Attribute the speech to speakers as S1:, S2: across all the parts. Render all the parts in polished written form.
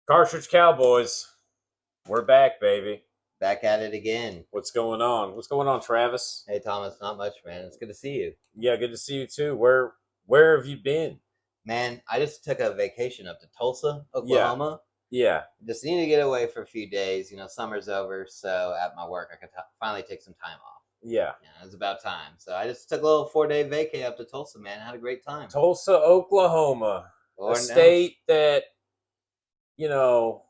S1: Cartridge Cowboys, we're back, baby.
S2: Back at it again.
S1: What's going on? What's going on, Travis?
S2: Hey, Thomas, not much, man. It's good to see you.
S1: Yeah, good to see you too. Where have you been?
S2: Man, I just took a vacation up to Tulsa, Oklahoma.
S1: Yeah.
S2: Just need to get away for a few days. You know, summer's over, so at my work, I could finally take some time off.
S1: Yeah.
S2: It's about time. So I just took a little 4-day vacay up to Tulsa, man. Had a great time.
S1: Tulsa, Oklahoma,
S2: Lord
S1: a state that, you know,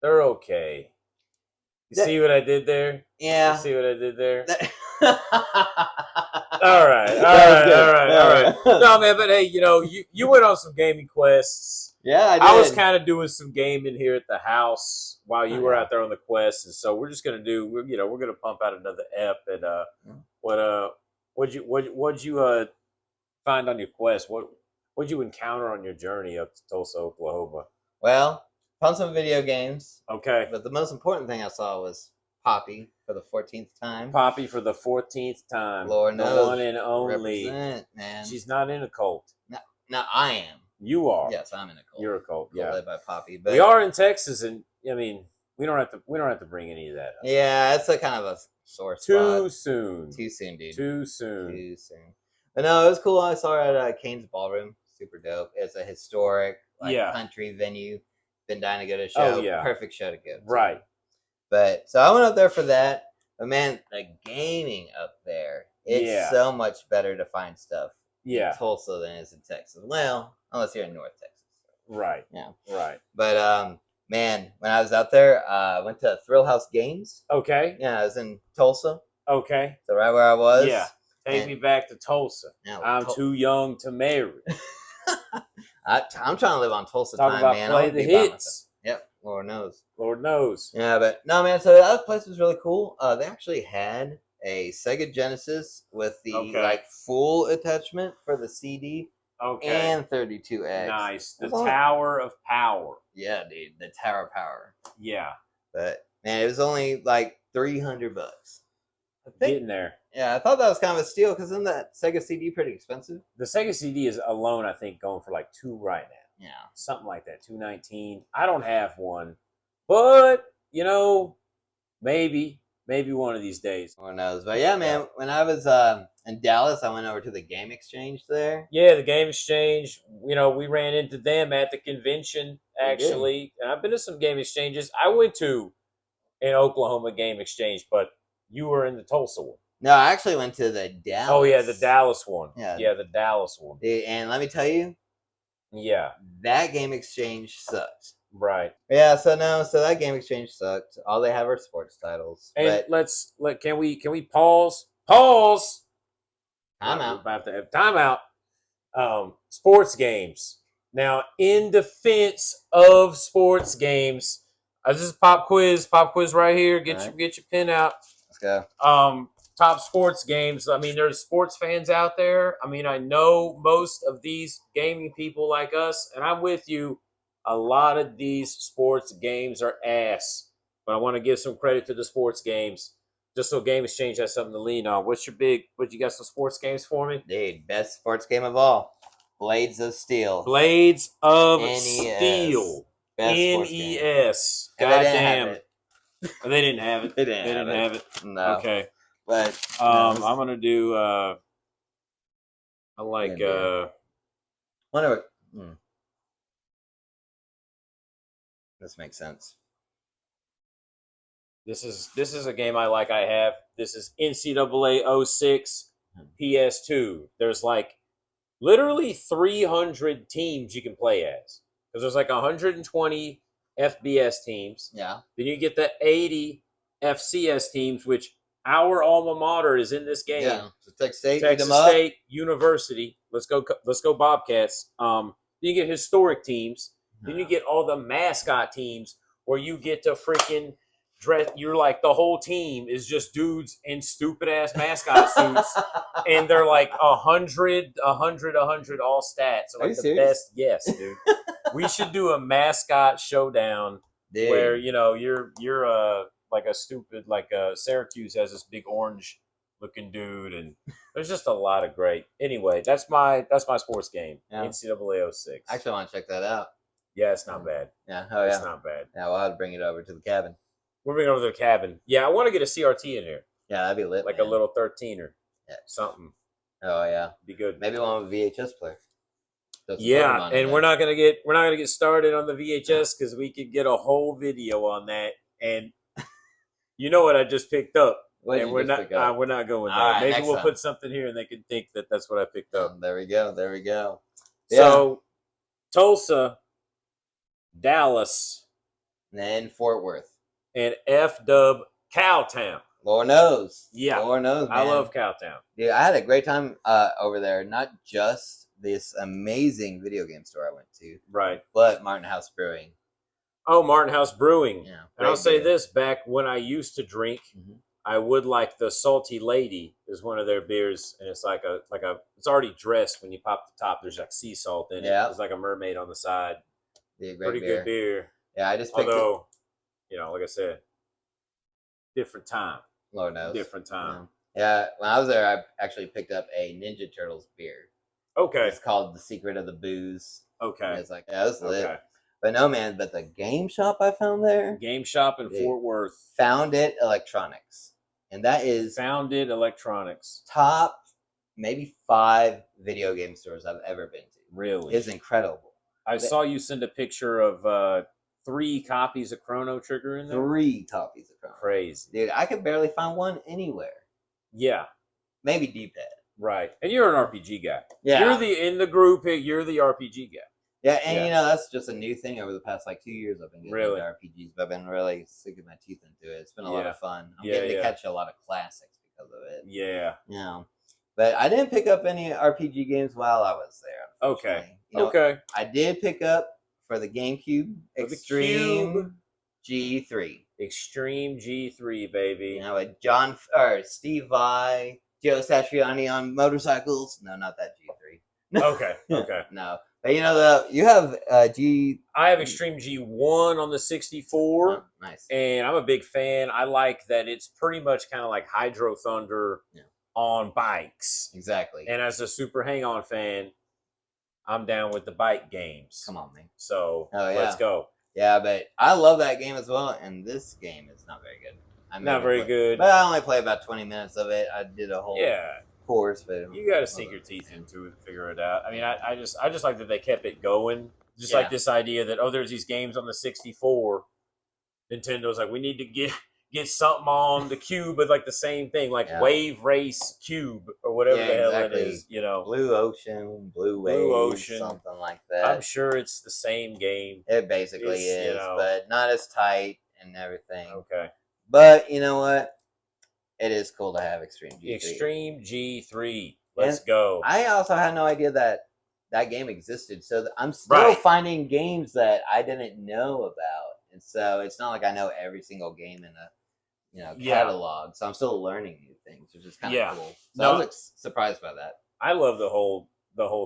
S1: they're okay. You see what I did there?
S2: Yeah.
S1: You see what I did there? All right. No, man, but hey, you went on some gaming quests.
S2: Yeah, I did.
S1: I was kind of doing some gaming here at the house while you were out there on the quest, and so we're just gonna we're gonna pump out another ep. And what'd you find on your quest? What'd you encounter on your journey up to Tulsa, Oklahoma?
S2: Well, found some video games.
S1: Okay,
S2: but the most important thing I saw was Poppy for the 14th time.
S1: Poppy for the 14th time.
S2: Lord knows.
S1: The one and only.
S2: Represent, man.
S1: She's not in a cult.
S2: No, I am.
S1: You are.
S2: Yes, I'm in a cult.
S1: You're a cult. Yeah.
S2: Led by Poppy, but
S1: we are in Texas, and I mean, we don't have to bring any of that up.
S2: Yeah, it's a kind of a sore spot.
S1: Too soon, dude.
S2: Too soon. But no, it was cool. I saw her at Kane's Ballroom. Super dope. It's a historic country venue. Been dying to go to a show.
S1: Oh, yeah.
S2: Perfect show to go to.
S1: Right.
S2: But so I went up there for that. But man, the gaming up there, it's so much better to find stuff in Tulsa than it is in Texas. Well, unless you're in North Texas.
S1: Right.
S2: Yeah.
S1: Right.
S2: But man, when I was out there, I went to Thrill House Games.
S1: Okay.
S2: Yeah, I was in Tulsa.
S1: Okay.
S2: So right where I was.
S1: Yeah. Take me back to Tulsa. Yeah, I'm too young to marry.
S2: I'm trying to live on Tulsa
S1: Talk
S2: time,
S1: about
S2: man.
S1: Play the hits.
S2: Yep, Lord knows.
S1: Lord knows.
S2: Yeah, but no, man. So that place was really cool. They actually had a Sega Genesis with the full attachment for the CD.
S1: Okay.
S2: And 32X.
S1: Nice. The Tower of Power.
S2: Yeah, dude. The Tower of Power.
S1: Yeah.
S2: But man, it was only like $300.
S1: Getting there.
S2: Yeah, I thought that was kind of a steal because isn't that Sega CD pretty expensive?
S1: The Sega CD is alone, I think, going for like $2 right now.
S2: Yeah.
S1: Something like that. $219. I don't have one. But, maybe one of these days.
S2: Who knows? But yeah, man, when I was in Dallas, I went over to the Game Exchange there.
S1: Yeah, the Game Exchange. We ran into them at the convention, actually. And I've been to some Game Exchanges. I went to an Oklahoma Game Exchange, but you were in the Tulsa one.
S2: No, I actually went to the Dallas.
S1: Oh, yeah, the Dallas one.
S2: Yeah,
S1: the Dallas one.
S2: And let me tell you.
S1: Yeah. That
S2: Game Exchange sucked.
S1: Right.
S2: Yeah, so that Game Exchange sucked. All they have are sports titles.
S1: And can we pause? Pause.
S2: Time out.
S1: About to have time out. Sports games. Now, in defense of sports games, this is pop quiz right here. Get your pen out.
S2: Let's go.
S1: Top sports games. I mean, there's sports fans out there. I mean, I know most of these gaming people like us, and I'm with you. A lot of these sports games are ass, but I want to give some credit to the sports games, just so Game Exchange has something to lean on. What you got some sports games for me?
S2: Dude, best sports game of all. Blades of Steel.
S1: Blades of
S2: NES.
S1: Steel. NES.
S2: God
S1: damn. They didn't have it.
S2: They didn't have it. No.
S1: Okay.
S2: But
S1: I'm gonna do I like
S2: whatever. This makes sense.
S1: This is a game I like. I have. This is NCAA 06 PS2. There's like literally 300 teams you can play as. Because there's like 120 FBS teams.
S2: Yeah.
S1: Then you get the 80 FCS teams, which our alma mater is in this game.
S2: Yeah. So Texas
S1: State University. Let's go Bobcats. Then you get historic teams. Then you get all the mascot teams where you get to freaking dress. You're like the whole team is just dudes in stupid ass mascot suits, and they're like 100 all stats. So like the best. Yes, dude. We should do a mascot showdown where you're like a stupid Syracuse has this big orange looking dude, and there's just a lot of great. Anyway, that's my sports game.
S2: Yeah.
S1: NCAA 06.
S2: Actually, I want to check that out.
S1: Yeah, it's not bad.
S2: Yeah,
S1: It's not bad.
S2: Yeah, we'll have to bring it over to the cabin.
S1: We're bringing it over to the cabin. Yeah, I want to get a CRT in here.
S2: Yeah, that'd be lit.
S1: Like a little 13er.
S2: Yeah.
S1: Something.
S2: Oh yeah,
S1: be good.
S2: Maybe one with a VHS player.
S1: Yeah, and we're not gonna get started on the VHS because we could get a whole video on that. And you know what I just picked up, and we're not going there.
S2: Right,
S1: maybe we'll put something here, and they can think that that's what I picked up.
S2: There we go. Yeah.
S1: So, Tulsa, Dallas,
S2: and then Fort Worth,
S1: and F-Dub Cowtown.
S2: Lord knows.
S1: Yeah,
S2: Lord knows. Man.
S1: I love Cowtown.
S2: Dude, I had a great time over there. Not just this amazing video game store I went to,
S1: right?
S2: But Martin House Brewing.
S1: Oh, Martin House Brewing.
S2: Yeah,
S1: and I'll say this: back when I used to drink, I would like the Salty Lady is one of their beers, and it's like a it's already dressed. When you pop the top, there's like sea salt in it.
S2: Yeah,
S1: it's like a mermaid on the side.
S2: Be a
S1: Pretty good beer.
S2: Yeah, I just picked
S1: like I said, different time.
S2: Lord knows,
S1: different time.
S2: Yeah, when I was there, I actually picked up a Ninja Turtles beer.
S1: Okay,
S2: it's called The Secret of the Booze.
S1: Okay,
S2: and it's like it was lit. Okay. But no, man. But the game shop I found there,
S1: game shop in Fort Worth,
S2: Found It Electronics, and that is
S1: Found It Electronics,
S2: top maybe 5 video game stores I've ever been to.
S1: Really,
S2: it's incredible.
S1: I saw you send a picture of 3 copies of Chrono Trigger in there.
S2: 3 copies of Chrono.
S1: Crazy,
S2: dude. I could barely find one anywhere.
S1: Yeah,
S2: maybe D-pad.
S1: Right, and you're an RPG guy.
S2: Yeah,
S1: you're in the group. You're the RPG guy.
S2: Yeah, and you know that's just a new thing over the past 2 years. I've been getting into RPGs, but I've been really sinking my teeth into it. It's been a lot of fun. I'm getting to catch a lot of classics because of it.
S1: Yeah.
S2: But I didn't pick up any RPG games while I was there.
S1: Okay.
S2: I did pick up for the GameCube Extreme G3.
S1: Extreme G3, baby.
S2: With Steve Vai, Joe Satriani on motorcycles. No, not that G3.
S1: Okay.
S2: No. But you have G.
S1: I have Extreme G1 on the 64.
S2: Oh, nice.
S1: And I'm a big fan. I like that it's pretty much kind of like Hydro Thunder on bikes.
S2: Exactly.
S1: And as a Super Hang-On fan, I'm down with the bike games.
S2: Come on, man.
S1: So let's go.
S2: Yeah, but I love that game as well. And this game is not very good.
S1: Not very good.
S2: But I only play about 20 minutes of it. I did a whole course, but
S1: you got to sink your teeth into it to figure it out. I mean, I just like that they kept it going. Just like this idea that there's these games on the 64. Nintendo's like, we need to get something on the Cube, but like the same thing, like Wave Race Cube or whatever the hell it is.
S2: Blue Ocean, Blue Ocean, something like that.
S1: I'm sure it's the same game.
S2: It basically is, but not as tight and everything.
S1: Okay.
S2: But you know what? It is cool to have Extreme G3.
S1: Extreme G3. Let's go.
S2: I also had no idea that game existed. So I'm still finding games that I didn't know about. And so it's not like I know every single game in a catalog. So I'm still learning new things, which is kind of cool. So I was surprised by that.
S1: I love the whole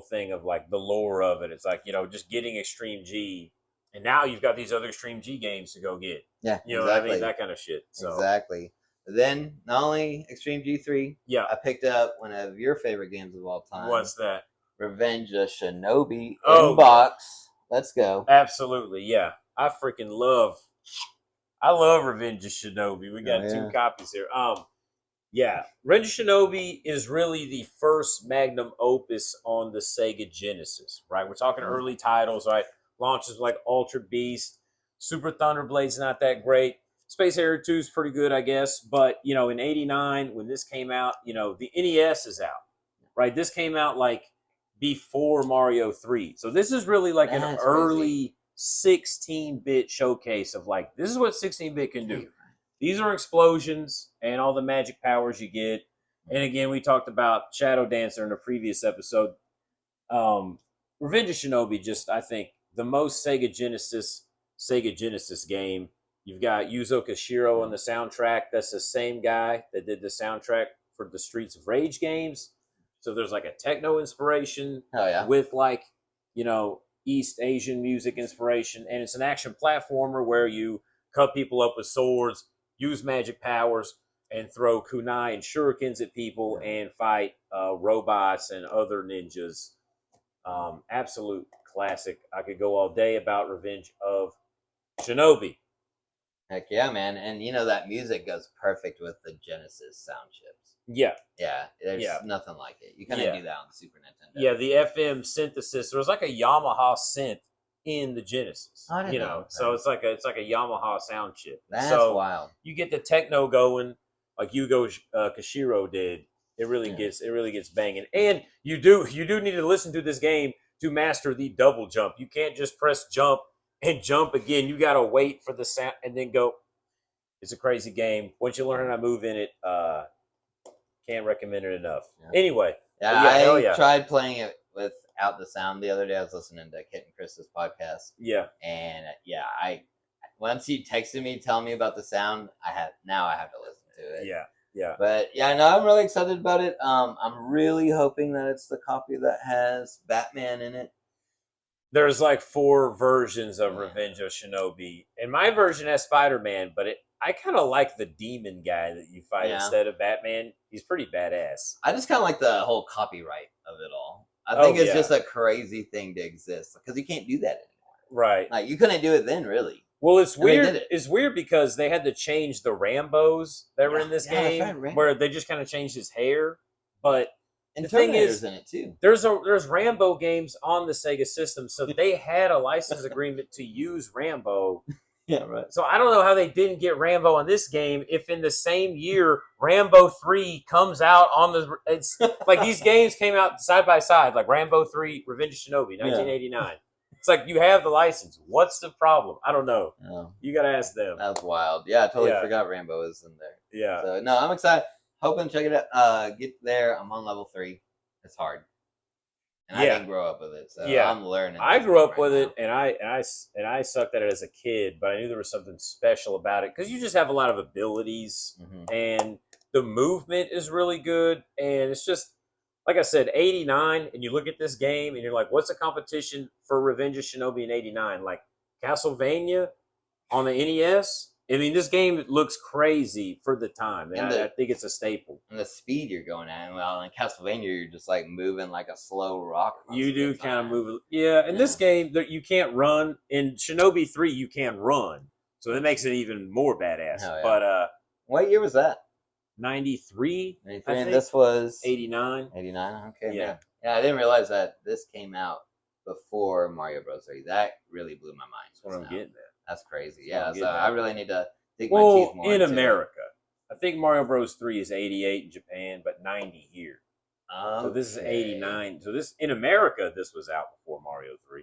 S1: thing of like the lore of it. It's like, just getting Extreme G. And now you've got these other Extreme G games to go get.
S2: Yeah,
S1: what I mean? That kind of shit. So.
S2: Exactly. But then, not only Extreme G3,
S1: I
S2: picked up one of your favorite games of all time.
S1: What's that?
S2: Revenge of Shinobi in box. Let's go.
S1: Absolutely, yeah. I love Revenge of Shinobi. We got 2 copies here. Revenge of Shinobi is really the first magnum opus on the Sega Genesis, right? We're talking early titles, right? Launches like Ultra Beast, Super Thunderblade's not that great. Space Harrier 2 is pretty good, I guess. But, in 89, when this came out, the NES is out, right? This came out like before Mario 3. So this is really like an early 16-bit showcase of like, this is what 16-bit can do. These are explosions and all the magic powers you get. And again, we talked about Shadow Dancer in a previous episode. Revenge of Shinobi, just, I think, the most Sega Genesis game. You've got Yuzo Koshiro on the soundtrack. That's the same guy that did the soundtrack for the Streets of Rage games. So there's like a techno inspiration with like, East Asian music inspiration. And it's an action platformer where you cut people up with swords, use magic powers, and throw kunai and shurikens at people and fight robots and other ninjas. Absolute classic. I could go all day about Revenge of Shinobi.
S2: Heck yeah, man. And that music goes perfect with the Genesis sound chips.
S1: Yeah.
S2: Yeah, there's nothing like it. You couldn't do that on the Super Nintendo.
S1: Yeah, the FM synthesis. There was like a Yamaha synth in the Genesis.
S2: I didn't know.
S1: So it's like a Yamaha sound chip.
S2: That's wild.
S1: You get the techno going like Yugo Koshiro did. It really gets banging. And you do need to listen to this game to master the double jump. You can't just press jump and jump again. You got to wait for the sound and then go. It's a crazy game. Once you learn how to move in it, can't recommend it enough. Yeah. Anyway.
S2: I tried playing it without the sound the other day. I was listening to Kit and Chris's podcast.
S1: Yeah.
S2: And once you texted me telling me about the sound, I have to listen to it.
S1: Yeah. Yeah.
S2: But I'm really excited about it. I'm really hoping that it's the copy that has Batman in it.
S1: There's like 4 versions of Revenge of Shinobi. And my version has Spider-Man, but I kind of like the demon guy that you fight instead of Batman. He's pretty badass.
S2: I just kind of like the whole copyright of it all. I think it's just a crazy thing to exist because you can't do that anymore.
S1: Right.
S2: Like you couldn't do it then, really.
S1: Well, it's weird. It's weird because they had to change the Rambos that were in this game, where they just kind of changed his hair. But
S2: and
S1: the thing
S2: is, in it too.
S1: There's Rambo games on the Sega system, so they had a license agreement to use Rambo.
S2: Yeah, right.
S1: So I don't know how they didn't get Rambo on this game if in the same year Rambo 3 comes out on the... It's like these games came out side by side, like Rambo 3, Revenge of Shinobi, 1989. It's like you have the license. What's the problem? I don't know.
S2: Oh.
S1: You got to ask them.
S2: That's wild. Yeah, I totally forgot Rambo was in there.
S1: Yeah.
S2: So, no, I'm excited. Hoping to check it out. Get there. I'm on level 3. It's hard. And I didn't grow up with it, so I'm learning.
S1: I grew up with it, and I sucked at it as a kid, but I knew there was something special about it because you just have a lot of abilities, and the movement is really good, and it's just like I said, 89, and you look at this game, and you're like, what's a competition for Revenge of Shinobi in 89? Like Castlevania on the NES? I mean, this game looks crazy for the time, and I think it's a staple.
S2: And the speed you're going at, in Castlevania, you're just like moving like a slow rock.
S1: You do kind of move. Yeah, in this game, you can't run. In Shinobi 3, you can run. So that makes it even more badass.
S2: Yeah.
S1: But
S2: what year was that?
S1: 93.
S2: 93, and this was
S1: 89.
S2: 89. Okay. Yeah. Yeah, I didn't realize that this came out before Mario Bros. 3. That really blew my mind.
S1: That's what I'm getting at.
S2: That's crazy. Yeah, so I really need to dig my teeth more
S1: in America. I think Mario Bros. 3 is 88 in Japan, but 90 here. So this is 89. So this in America, this was out before Mario 3.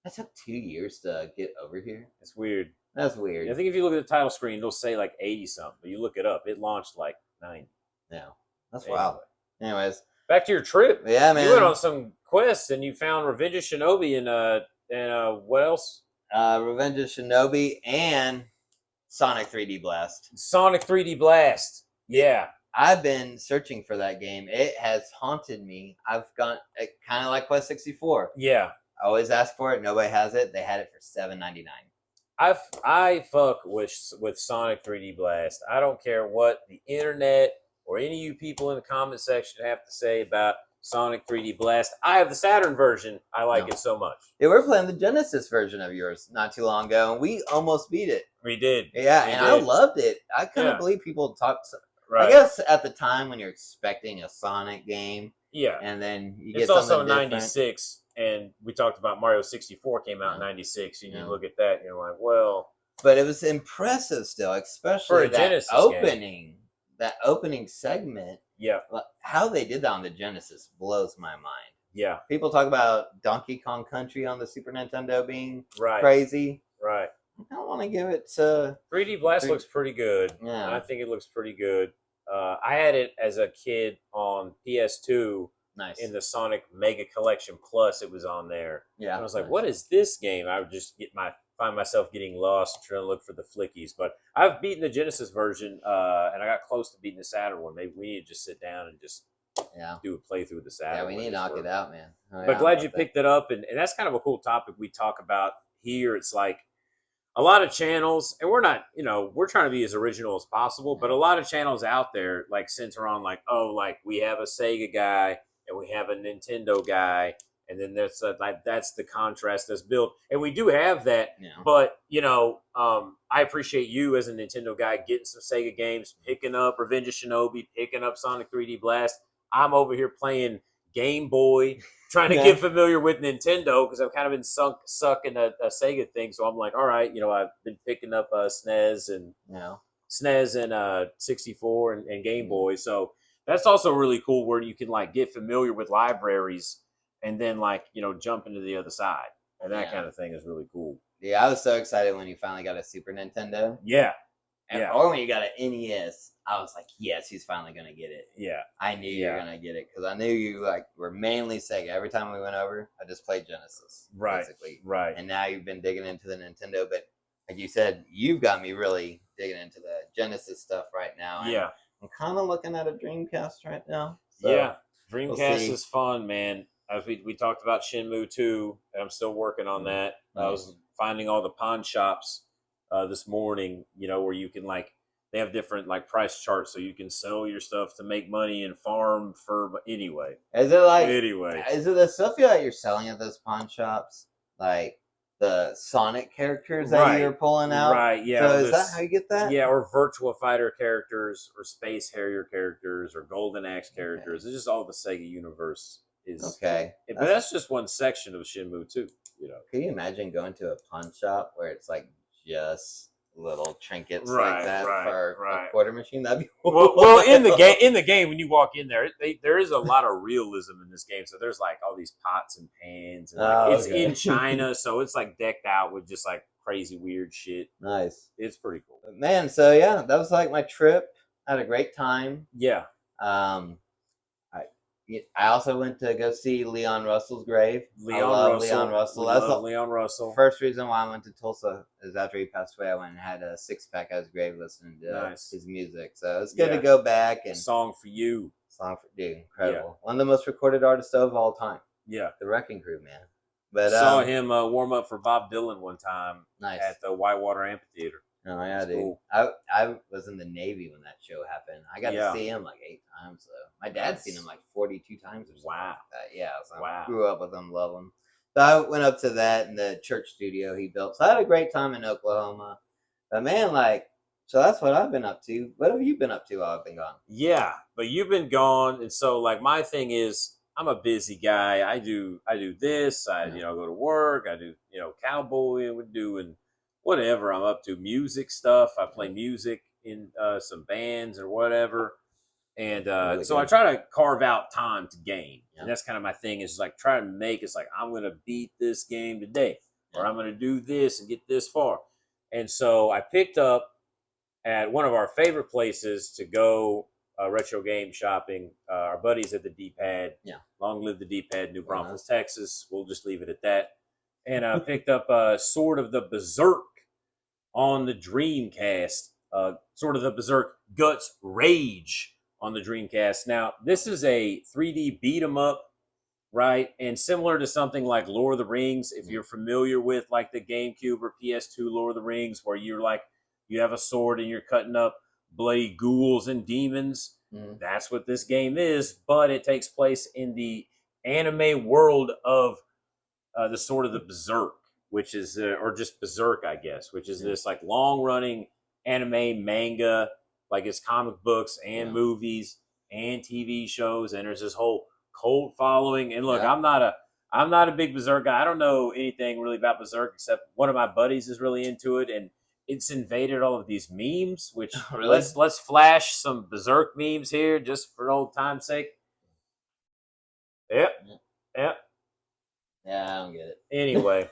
S2: That took 2 years to get over here.
S1: It's weird.
S2: That's weird.
S1: I think if you look at the title screen, it'll say like 80 something, but you look it up, it launched like 90.
S2: Yeah, that's wild. Anyways,
S1: back to your trip.
S2: Yeah, man.
S1: You went on some quests and you found Revenge of Shinobi and what else?
S2: Revenge of Shinobi and Sonic 3D Blast.
S1: Sonic 3D Blast. Yeah.
S2: I've been searching for that game. It has haunted me. I've gone kind of like Quest 64.
S1: Yeah.
S2: I always ask for it. Nobody has it. They had it for $7.99.
S1: I fuck with Sonic 3D Blast. I don't care what the internet or any of you people in the comment section have to say about Sonic 3D Blast. I have the Saturn version. I like it so much.
S2: Yeah, we were playing the Genesis version of yours not too long ago, and we almost beat it.
S1: We did.
S2: Yeah, I loved it. I couldn't believe people talk. Right. I guess at the time when you're expecting a Sonic game, and then you get something different.
S1: It's also 96, and we talked about Mario 64 came out in 96, and you look at that, and you're like, well.
S2: But it was impressive still, especially
S1: for a Genesis
S2: opening.
S1: Game.
S2: That opening segment.
S1: Yeah.
S2: How they did that on the Genesis blows my mind.
S1: Yeah.
S2: People talk about Donkey Kong Country on the Super Nintendo being crazy.
S1: Right.
S2: I don't want to give it to...
S1: 3D Blast looks pretty good.
S2: Yeah.
S1: I think it looks pretty good. I had it as a kid on PS2.
S2: Nice.
S1: In the Sonic Mega Collection Plus, it was on there.
S2: Yeah.
S1: And I was like, what is this game? I would just find myself getting lost trying to look for the flickies. But I've beaten the Genesis version, and I got close to beating the Saturn one. Maybe we need to just sit down and just do a playthrough of the Saturn.
S2: Yeah, we need to knock it out, man.
S1: But glad you picked it up, and that's kind of a cool topic we talk about here. It's like a lot of channels, and we're not, we're trying to be as original as possible, but a lot of channels out there like center on like, oh, like we have a Sega guy and we have a Nintendo guy, and then that's the contrast that's built, and we do have that.
S2: Yeah.
S1: But I appreciate you as a Nintendo guy getting some Sega games, picking up Revenge of Shinobi, picking up Sonic 3D Blast. I'm over here playing Game Boy, trying to get familiar with Nintendo because I've kind of been suck in a Sega thing. So I'm like, all right, I've been picking up SNES and SNES and 64 and Game Boy. So that's also really cool where you can like get familiar with libraries and then like jump into the other side, and that kind of thing is really cool.
S2: Yeah, I was so excited when you finally got a Super Nintendo.
S1: Yeah.
S2: Or when you got an NES, I was like, yes, he's finally going to get it.
S1: Yeah.
S2: I knew you were going to get it because I knew you like were mainly Sega. Every time we went over, I just played Genesis. Basically.
S1: Right.
S2: And now you've been digging into the Nintendo. But like you said, you've got me really digging into the Genesis stuff right now.
S1: Yeah.
S2: I'm kind of looking at a Dreamcast right now. So
S1: yeah. Dreamcast is fun, man. As we talked about Shenmue 2, and I'm still working on that.
S2: Nice.
S1: I was finding all the pawn shops this morning, where you can like, they have different like price charts, so you can sell your stuff to make money and farm for anyway.
S2: Is it the stuff that you're selling at those pawn shops, like the Sonic characters that you're pulling out?
S1: Right, yeah.
S2: So is that how you get that?
S1: Yeah, or Virtua Fighter characters, or Space Harrier characters, or Golden Axe characters. It's just all the Sega universe is.
S2: Okay.
S1: But that's just one section of Shenmue 2,
S2: Can you imagine going to a pawn shop where it's like just little trinkets like that for a quarter machine? That'd be
S1: well in the game when you walk in there, there is a lot of realism in this game. So there's like all these pots and pans, and like, it's in China, so it's like decked out with just like crazy weird shit.
S2: Nice.
S1: It's pretty cool,
S2: man. So yeah, that was like my trip. I had a great time.
S1: Yeah.
S2: I also went to go see Leon Russell's grave.
S1: Leon Russell.
S2: That's
S1: Leon Russell.
S2: The first reason why I went to Tulsa is after he passed away. I went and had a 6-pack at his grave listening to his music. So it's good to go back and
S1: Song for You.
S2: Incredible. Yeah. One of the most recorded artists of all time.
S1: Yeah,
S2: the Wrecking Crew, man. But
S1: saw him warm up for Bob Dylan one time.
S2: Nice.
S1: At the Whitewater Amphitheater.
S2: Oh yeah, dude. Cool. I was in the Navy when that show happened. I got to see him like 8 times. So my dad's seen him like 42 times or something. Wow. Like that. Yeah. So I grew up with him, love him. So I went up to that in the church studio he built. So I had a great time in Oklahoma. But man, so that's what I've been up to. What have you been up to while I've been gone?
S1: Yeah, but you've been gone, and so like my thing is, I'm a busy guy. I do this. I go to work. I do cowboy and we're doing whatever I'm up to, music stuff. I play music in some bands or whatever. And so I try to carve out time to game. Yeah. And that's kind of my thing, is like try to make it's like, I'm going to beat this game today, or I'm going to do this and get this far. And so I picked up at one of our favorite places to go retro game shopping, our buddies at the D-Pad. Yeah. Long live the D-Pad, New Braunfels, Texas. We'll just leave it at that. And I picked up Sword of the Berserk on the Dreamcast, Sword of the Berserk Guts Rage on the Dreamcast. Now, this is a 3D beat 'em up, right? And similar to something like Lord of the Rings, if you're familiar with like the GameCube or PS2 Lord of the Rings, where you're like, you have a sword and you're cutting up bloody ghouls and demons. That's what this game is, but it takes place in the anime world of the Sword of the Berserk, which is, or just Berserk, I guess, which is this like long-running anime manga, like it's comic books and movies and TV shows, and there's this whole cult following. And look, I'm not a big Berserk guy. I don't know anything really about Berserk except one of my buddies is really into it, and it's invaded all of these memes. Which let's flash some Berserk memes here just for old time's sake. Yep.
S2: Yeah, I don't get it.
S1: Anyway,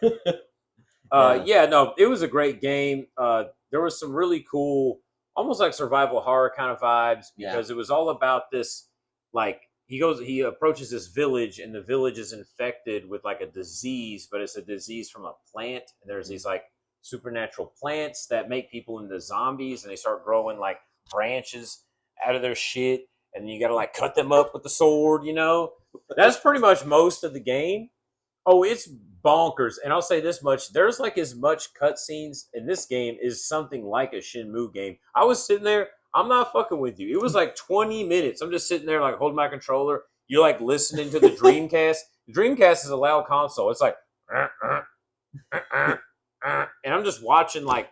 S1: it was a great game. There was some really cool, almost like survival horror kind of vibes, because it was all about this, like, he approaches this village, and the village is infected with like a disease, but it's a disease from a plant, and there's these like supernatural plants that make people into zombies, and they start growing like branches out of their shit, and you gotta like cut them up with the sword. That's pretty much most of the game. Oh, it's bonkers. And I'll say this much: there's like as much cutscenes in this game as something like a Shenmue game. I was sitting there. I'm not fucking with you. It was like 20 minutes. I'm just sitting there like holding my controller. You're like listening to the Dreamcast. The Dreamcast is a loud console. It's like, and I'm just watching like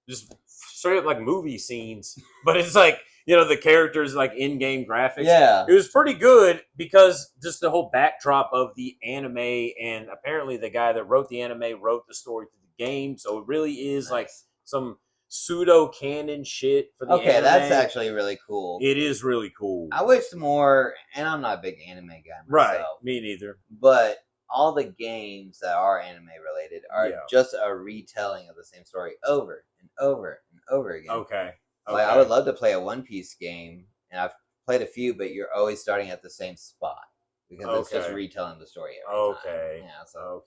S1: just straight up like movie scenes, but it's like the characters like in-game graphics.
S2: Yeah,
S1: it was pretty good because just the whole backdrop of the anime, and apparently the guy that wrote the anime wrote the story to the game, so it really is like some pseudo canon shit for the anime.
S2: That's actually really cool.
S1: It is really cool.
S2: I wish more, and I'm not a big anime guy myself.
S1: Right, me neither.
S2: But all the games that are anime related are just a retelling of the same story over and over and over again.
S1: Okay.
S2: Like I would love to play a One Piece game, and I've played a few, but you're always starting at the same spot because it's just retelling the story every time. Yeah, so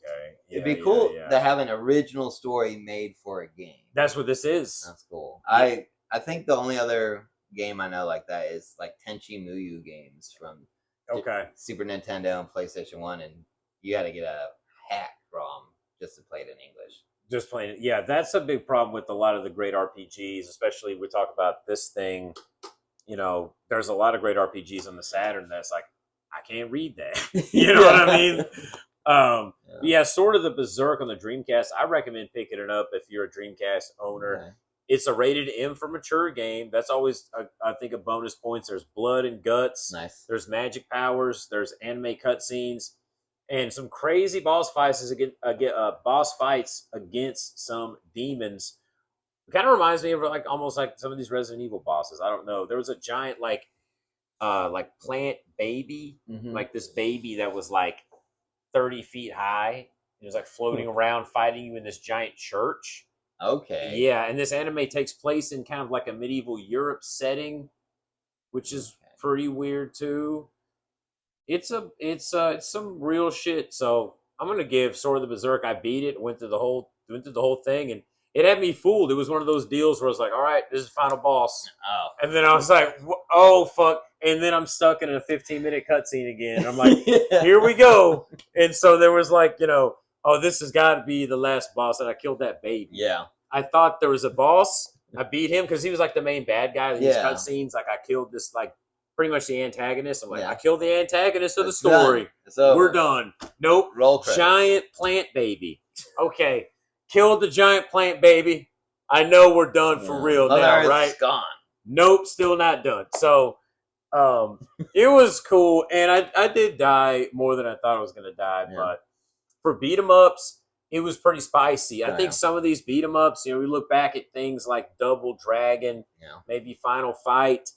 S2: it'd be cool to have an original story made for a game.
S1: That's what this is.
S2: That's cool. Yeah. I think the only other game I know like that is like Tenchi Muyo games from Super Nintendo and PlayStation 1, and you had to get a hack ROM just to play it in English.
S1: Just playing it. Yeah, that's a big problem with a lot of the great RPGs, especially we talk about this thing. There's a lot of great RPGs on the Saturn that's like, I can't read that. You know what I mean? Yeah, Sword of the Berserk on the Dreamcast. I recommend picking it up if you're a Dreamcast owner. Okay. It's a rated M for mature game. That's always, I think, a bonus points. There's blood and guts.
S2: Nice.
S1: There's magic powers. There's anime cutscenes. And some crazy boss fights against some demons. It kind of reminds me of like almost like some of these Resident Evil bosses. I don't know. There was a giant like plant baby, like this baby that was like 30 feet high. It was like floating around fighting you in this giant church.
S2: Okay.
S1: Yeah, and this anime takes place in kind of like a medieval Europe setting, which is pretty weird too. It's some real shit. So I'm gonna give Sword of the Berserk. I beat it, went through the whole thing, and it had me fooled. It was one of those deals where I was like, all right, this is the final boss.
S2: Oh.
S1: And then I was like, oh fuck. And then I'm stuck in a 15-minute cutscene again. I'm like, here we go. And so there was like, this has got to be the last boss, and I killed that baby.
S2: Yeah.
S1: I thought there was a boss. I beat him because he was like the main bad guy in these cutscenes. Like I killed this like pretty much the antagonist. I'm like, I killed the antagonist of the story. We're done. Nope.
S2: Roll credits.
S1: Giant plant baby. Okay. Killed the giant plant baby. I know we're done for real now, right?
S2: It's gone.
S1: Nope, still not done. So it was cool. And I did die more than I thought I was going to die. Yeah. But for beat 'em ups, it was pretty spicy. I think some of these beat 'em ups, we look back at things like Double Dragon, maybe Final Fight.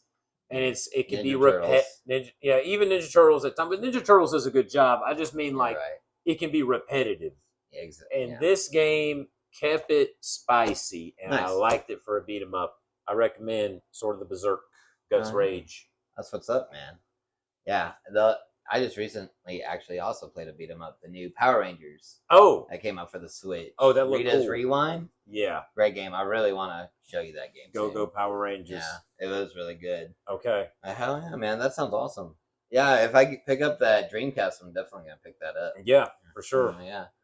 S1: And it can be repetitive. Even Ninja Turtles at times. But Ninja Turtles does a good job. I just mean it can be repetitive.
S2: Yeah, exactly.
S1: And this game kept it spicy, and I liked it for a beat 'em up. I recommend Sword of the Berserk, Guts Rage.
S2: That's what's up, man. Yeah, I just recently actually also played a beat 'em up, the new Power Rangers.
S1: Oh,
S2: that came out for the Switch.
S1: Oh, that looked
S2: Rita's
S1: cool.
S2: Rewind.
S1: Yeah,
S2: great game. I really want to show you that game.
S1: Go Power Rangers.
S2: Yeah, it was really good.
S1: Okay.
S2: Hell yeah, man, that sounds awesome. Yeah, if I pick up that Dreamcast, I'm definitely gonna pick that up.
S1: Yeah, for sure.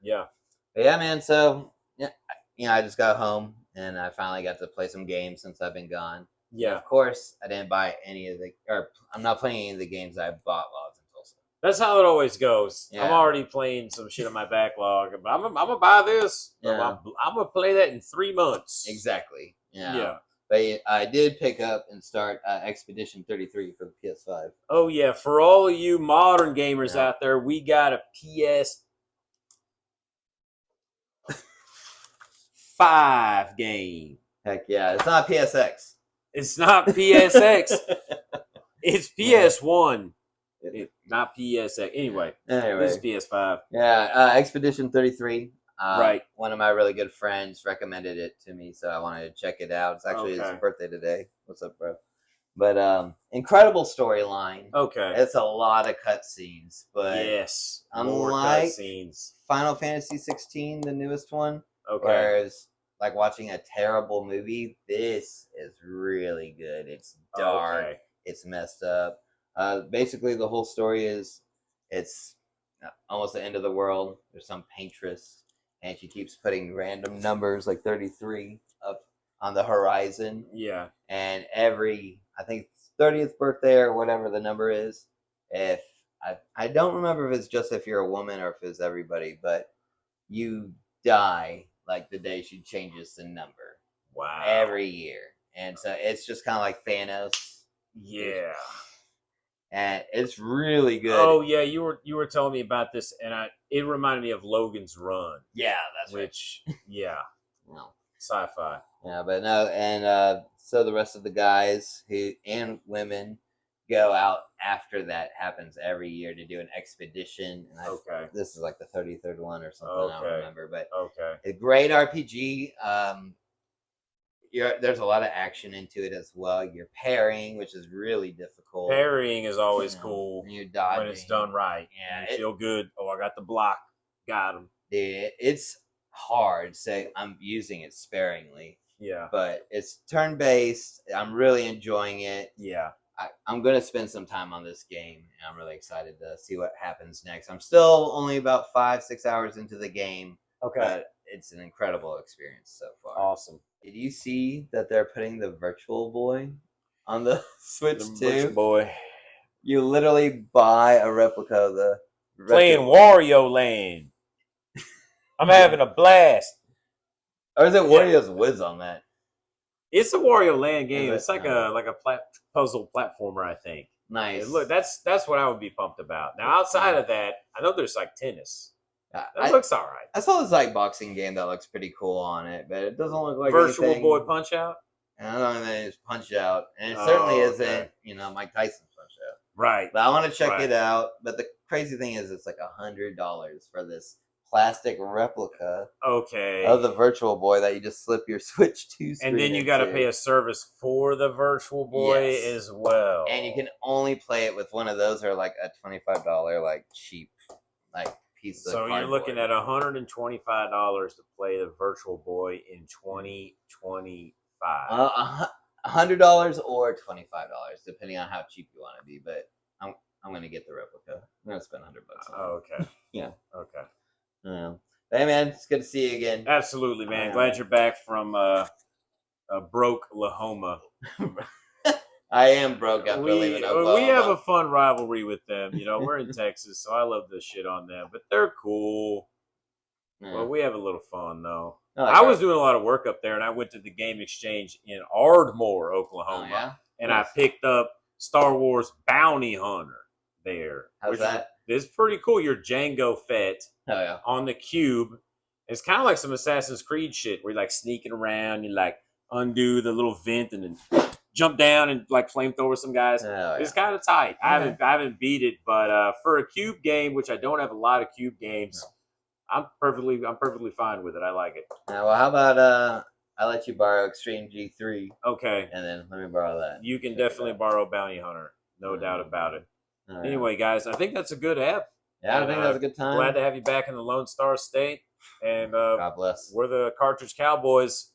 S2: Yeah. But yeah, man. So I just got home and I finally got to play some games since I've been gone.
S1: Yeah.
S2: And of course, I didn't buy I'm not playing any of the games I bought while I was in Tulsa.
S1: That's how it always goes. Yeah. I'm already playing some shit on my backlog, but I'm gonna buy this. Yeah. I'm gonna play that in 3 months.
S2: Exactly.
S1: Yeah.
S2: But I did pick up and start Expedition 33 for the PS5.
S1: Oh yeah, for all of you modern gamers out there, we got a PS5 game.
S2: Heck yeah, it's not PSX.
S1: It's not PSX. It's PS1. Not PSX. Anyway, this is PS5.
S2: Yeah, Expedition 33.
S1: Right.
S2: One of my really good friends recommended it to me, so I wanted to check it out. It's actually his birthday today. What's up, bro? But incredible storyline.
S1: Okay.
S2: It's a lot of cutscenes, but
S1: yes,
S2: unlike
S1: cutscenes.
S2: Final Fantasy 16, the newest one,
S1: okay,
S2: whereas like watching a terrible movie, this is really good. It's dark. Okay. It's messed up. Basically, the whole story is it's almost the end of the world. There's some paintress, and she keeps putting random numbers like 33 up on the horizon.
S1: Yeah.
S2: And every, I think, 30th birthday or whatever the number is, if I don't remember if it's just if you're a woman or if it's everybody, but you die like the day she changes the number.
S1: Wow.
S2: Every year. And so it's just kind of like Thanos.
S1: Yeah.
S2: And it's really good.
S1: Oh yeah, you were telling me about this, and it reminded me of Logan's Run.
S2: Yeah, that's
S1: which yeah,
S2: no
S1: sci-fi.
S2: Yeah, but no, and so the rest of the guys who and women go out after that happens every year to do an expedition. And
S1: Okay.
S2: This is like the 33rd one or something. I don't remember, but
S1: okay,
S2: a great RPG. There's a lot of action into it as well. You're parrying, which is really difficult.
S1: Parrying is always cool
S2: when you're dodging.
S1: When it's done right.
S2: Yeah,
S1: you feel good. Oh, I got the block. Got him.
S2: Dude, it's hard. So I'm using it sparingly.
S1: Yeah.
S2: But it's turn-based. I'm really enjoying it.
S1: Yeah.
S2: I'm going to spend some time on this game, and I'm really excited to see what happens next. I'm still only about 5-6 hours into the game.
S1: Okay.
S2: But it's an incredible experience so far.
S1: Awesome.
S2: Did you see that they're putting the Virtual Boy on the Switch too?
S1: Virtual Boy.
S2: You literally buy a replica of the
S1: playing Wario Land. I'm having a blast.
S2: Or is it Wario's Wiz on that?
S1: It's a Wario Land game. It's like a puzzle platformer, I think.
S2: Nice.
S1: And look, that's what I would be pumped about. Now, outside of that, I know there's like tennis. That looks all right.
S2: I saw this like boxing game that looks pretty cool on it, but it doesn't look like
S1: Virtual
S2: anything.
S1: Boy Punch Out.
S2: I don't think it's Punch Out, and it certainly isn't. Mike Tyson's Punch Out.
S1: Right.
S2: But I want to check it out. But the crazy thing is, it's like $100 for this plastic replica.
S1: Okay.
S2: Of the Virtual Boy that you just slip your Switch 2 screen
S1: and then you got to pay a service for the Virtual Boy as well.
S2: And you can only play it with one of those or like a $25 like cheap like piece of cardboard.
S1: You're looking at $125 to play the Virtual Boy in 2025.
S2: $100 or $25, depending on how cheap you want to be. But I'm gonna get the replica. I'm gonna spend $100.
S1: Okay.
S2: Yeah.
S1: Okay.
S2: Hey man, it's good to see you again.
S1: Absolutely, man. Glad you're back from broke Lahoma.
S2: I am broke after leaving Oklahoma.
S1: We have a fun rivalry with them. We're in Texas, so I love to shit on them, but they're cool. Yeah. Well, we have a little fun though. I was doing a lot of work up there, and I went to the Game Exchange in Ardmore, Oklahoma.
S2: Oh, yeah?
S1: And I picked up Star Wars Bounty Hunter there.
S2: How's that?
S1: It's pretty cool. You're Jango Fett on the cube. It's kind of like some Assassin's Creed shit where you're like sneaking around, you like undo the little vent and then jump down and like flamethrower some guys. It's kind of tight. I haven't beat it, but for a cube game, which I don't have a lot of cube games, I'm perfectly fine with it. I like it.
S2: Well, how about I let you borrow Extreme G3?
S1: Okay.
S2: And then let me borrow that.
S1: You can definitely borrow Bounty Hunter. No doubt about it. Anyway, guys, I think that's a good app.
S2: Yeah, I think that's a good time.
S1: Glad to have you back in the Lone Star State. And
S2: God bless.
S1: We're the Cartridge Cowboys.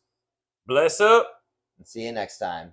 S1: Bless up.
S2: And see you next time.